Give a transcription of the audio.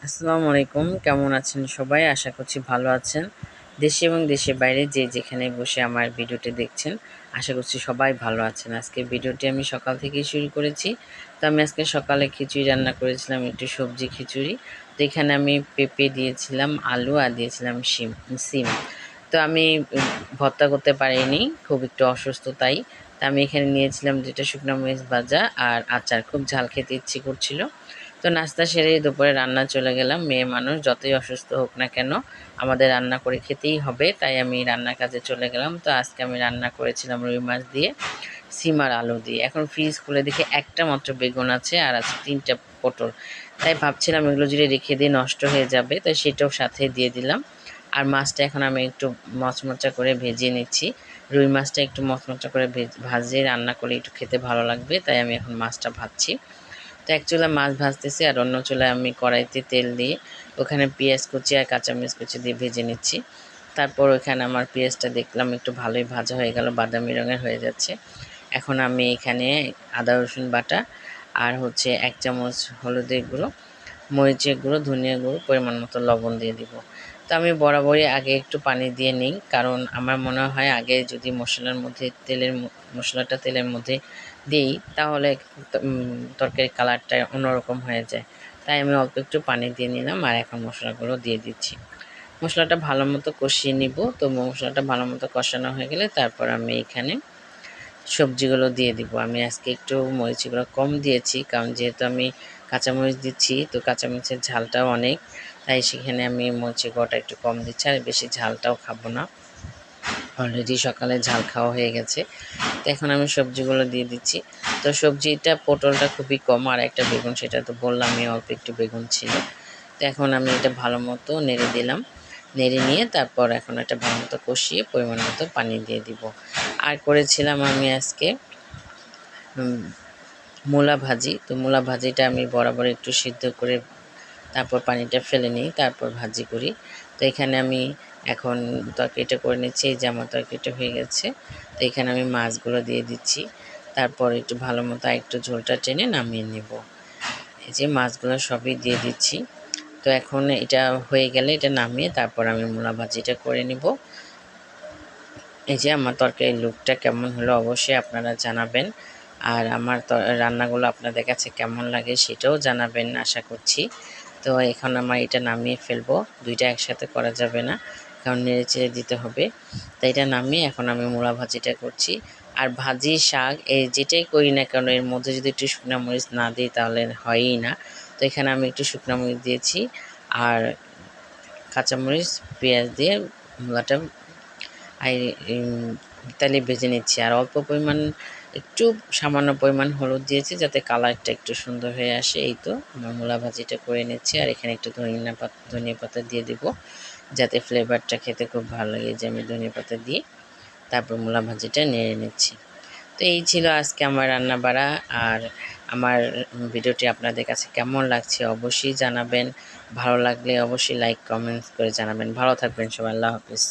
আসসালামু আলাইকুম, কেমন আছেন সবাই? আশা করছি ভালো আছেন। দেশে এবং দেশের বাইরে যে যেখানে বসে আমার ভিডিওটি দেখছেন, আশা করছি সবাই ভালো আছেন। আজকে ভিডিওটি আমি সকাল থেকেই শুরু করেছি। তো আমি আজকে সকালে খিচুড়ি রান্না করেছিলাম, একটু সবজি খিচুড়ি। তো এখানে আমি পেঁপে দিয়েছিলাম, আলু আর দিয়েছিলাম সিম। তো আমি ভর্তা করতে পারিনি, খুব একটু অসুস্থ তাই। তা আমি এখানে নিয়েছিলাম যেটা শুকনো মরিচ ভাজা আর আচার, খুব ঝাল খেতে ইচ্ছে করছিল। তো নাস্তা সেরে দুপুরে রান্না চলে গেলাম। মেয়ে মানুষ যতই অসুস্থ হোক না কেন, আমাদের রান্না করে খেতেই হবে, তাই আমি রান্নার কাজে চলে গেলাম। তো আজকে আমি রান্না করেছিলাম রুই মাছ দিয়ে, সিম আর আলু দিয়ে। এখন ফ্রিজ খুলে দেখি একটা মাত্র বেগুন আছে আর আছে 3টা পটল। তাই ভাবছিলাম এগুলো যদি রেখে দিয়ে নষ্ট হয়ে যাবে, তাই সেটাও সাথে দিয়ে দিলাম। আর মাছটা এখন আমি একটু মচমচা করে ভেজে নিচ্ছি। রুই মাছটা একটু মচমচা করে ভাজিয়ে রান্না করলে একটু খেতে ভালো লাগবে, তাই আমি এখন মাছটা ভাজছি। তো এক চুলায় মাছ ভাজতেছি আর অন্য চুলায় আমি কড়াইতে তেল দিয়ে ওখানে পেঁয়াজ কুচি আর কাঁচামরিচ কুচি দিয়ে ভেজে নিচ্ছি। তারপর ওখানে আমার পেঁয়াজটা দেখলাম একটু ভালোই ভাজা হয়ে গেল, বাদামি রঙের হয়ে যাচ্ছে। এখন আমি এখানে আদা রসুন বাটা আর হচ্ছে 1 চামচ হলুদের গুঁড়ো, মরিচের গুঁড়ো, ধনিয়া গুঁড়ো, পরিমাণ মতো লবণ দিয়ে দিব। তো আমি বরাবরই আগে একটু পানি দিয়ে নিই, কারণ আমার মনে হয় আগে যদি মশলার মধ্যে মশলাটা তেলের মধ্যে দিই তাহলে তরকারির কালারটা অন্যরকম হয়ে যায়। তাই আমি অল্প একটু পানি দিয়ে নিলাম আর এখন মশলাগুলো দিয়ে দিচ্ছি। মশলাটা ভালো মতো কষিয়ে নিব। তো মশলাটা ভালো মতো কষানো হয়ে গেলে তারপর আমি এখানে সবজিগুলো দিয়ে দিব। আমি আজকে একটু মরিচগুলো কম দিয়েছি, কারণ যেহেতু আমি কাঁচামরিচ দিচ্ছি, তো কাঁচামরিচের ঝালটাও অনেক, তাই সেখানে আমি মরিচের গুঁড়োটা একটু কম দিচ্ছি। আর বেশি ঝালটাও খাবো না, অলরেডি সকালে ঝাল খাওয়া হয়ে গেছে। তো এখন আমি সবজিগুলো দিয়ে দিচ্ছি। তো সবজিটা পটলটা খুবই কম, আর একটা বেগুন, সেটা তো বললামই অল্প একটু বেগুন ছিল। তো এখন আমি এটা ভালো মতো নেড়ে দিলাম। নেড়ে নিয়ে তারপর এখন এটা ভালো মতো কষিয়ে পরিমাণ মতো পানি দিয়ে দিব। আর করেছিলাম আমি আজকে মূলা ভাজি। তো মূলা ভাজিটা আমি বরাবর একটু সিদ্ধ করে তারপর পানিটা ফেলে নিই, তারপর ভাজি করি। তো এখানে আমি এখন তরকারিটা করে নিচ্ছি। এই যে আমার তরকারিটা হয়ে গেছে। তো এখানে আমি মাছগুলো দিয়ে দিচ্ছি। তারপর একটু ভালো মতো একটু ঝোলটা টেনে নামিয়ে নেব। এই যে মাছগুলো সবই দিয়ে দিচ্ছি। তো এখন এটা হয়ে গেলে এটা নামিয়ে তারপর আমি মূলা ভাজিটা করে নিব। এই যে আমার তরকারির লুকটা কেমন হলো অবশ্যই আপনারা জানাবেন। আর আমার রান্নাগুলো আপনাদের কাছে কেমন লাগে সেটাও জানাবেন আশা করছি। তো এখন আমার এটা নামিয়ে ফেলবো, দুইটা একসাথে করা যাবে না, কারণ নেড়ে চেড়ে দিতে হবে। তাই এটা নামিয়ে এখন আমি মূলা ভাজিটা করছি। আর ভাজি শাক এই যেটাই করি না কেন, এর মধ্যে যদি একটু শুকনো মরিচ না দিই তাহলে হয়ই না। তো এখানে আমি একটু শুকনো মরিচ দিয়েছি আর কাঁচামরিচ, পেঁয়াজ দিয়ে মূলাটা তেলে ভেজে নিচ্ছি। আর অল্প পরিমাণ একটু সামান্য পরিমাণ হলুদ দিয়েছি যাতে কালারটা একটু সুন্দর হয়ে আসে। এই তো আমার মূলা ভাজিটা করে নিচ্ছি। আর এখানে একটু ধনিয়া পাতা দিয়ে দিব যাতে ফ্লেভারটা খেতে খুব ভালো লাগে। যে আমি ধনিয়া পাতা দিয়ে তারপর মূলা ভাজিটা নেড়ে নিচ্ছি। তো এই ছিল আজকে আমার রান্না বাড়া। আর আমার ভিডিওটি আপনাদের কাছে কেমন লাগছে অবশ্যই জানাবেন। ভালো লাগলে অবশ্যই লাইক কমেন্টস করে জানাবেন। ভালো থাকবেন সবাই, আল্লাহ হাফিজ।